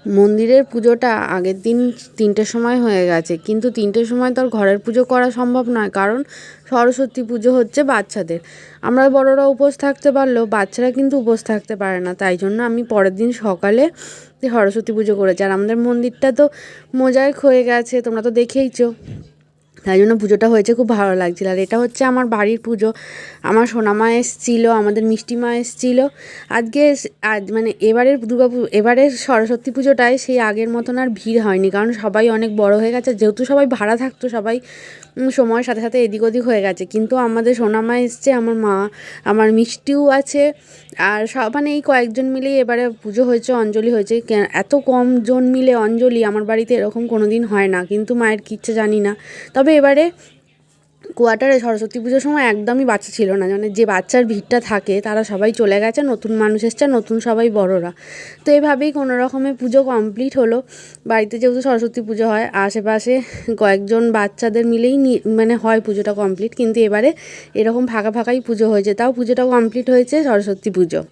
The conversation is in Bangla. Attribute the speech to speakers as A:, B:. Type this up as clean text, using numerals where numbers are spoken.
A: মন্দিরের পুজোটা আগের দিন 3টের সময় হয়ে গেছে, কিন্তু 3টের সময় তো আর ঘরের পুজো করা সম্ভব নয়, কারণ সরস্বতী পুজো হচ্ছে বাচ্চাদের। আমরা বড়রা উপোস থাকতে পারলেও বাচ্চারা কিন্তু উপোস থাকতে পারে না, তাই জন্য আমি পরের দিন সকালে সরস্বতী পুজো করেছি। আর আমাদের মন্দিরটা তো মোজাইক হয়ে গেছে, তোমরা তো দেখেইছো, তাই জন্য পুজোটা হয়েছে, খুব ভালো লাগছিল। আর এটা হচ্ছে আমার বাড়ির পুজো। আমার সোনামা এসেছিলো, আমাদের মিষ্টি মা এসেছিলো। আজ মানে এবারের সরস্বতী পুজোটায় সেই আগের মতন আর ভিড় হয়নি, কারণ সবাই অনেক বড় হয়ে গেছে, যেহেতু সবাই ভাড়া থাকতো, সবাই সময়ের সাথে সাথে এদিক ওদিক হয়ে গেছে। কিন্তু আমাদের সোনামা এসছে, আমার মা, আমার মিষ্টিও আছে, আর মানে এই কয়েকজন মিলেই এবারে পুজো হয়েছে, অঞ্জলি হয়েছে। এত কম জন মিলে অঞ্জলি আমার বাড়িতে এরকম কোনো দিন হয় না, কিন্তু মায়ের কী ইচ্ছে জানি না। তবে এবারে কোয়ার্টারে সরস্বতী পুজোর সময় একদমই বাচ্চা ছিল না, মানে যে বাচ্চার ভিড়টা থাকে তারা সবাই চলে গেছে, নতুন মানুষ এসছে, নতুন সবাই বড়রা। তো এভাবেই কোনো রকমে পুজো কমপ্লিট হলো। বাড়িতে যেহেতু সরস্বতী পুজো হয়, আশেপাশে কয়েকজন বাচ্চাদের মিলেই মানে হয় পুজোটা কমপ্লিট, কিন্তু এবারে এরকম ফাঁকা ফাঁকাই পুজো হয়েছে, তাও পুজোটা কমপ্লিট হয়েছে সরস্বতী পুজো।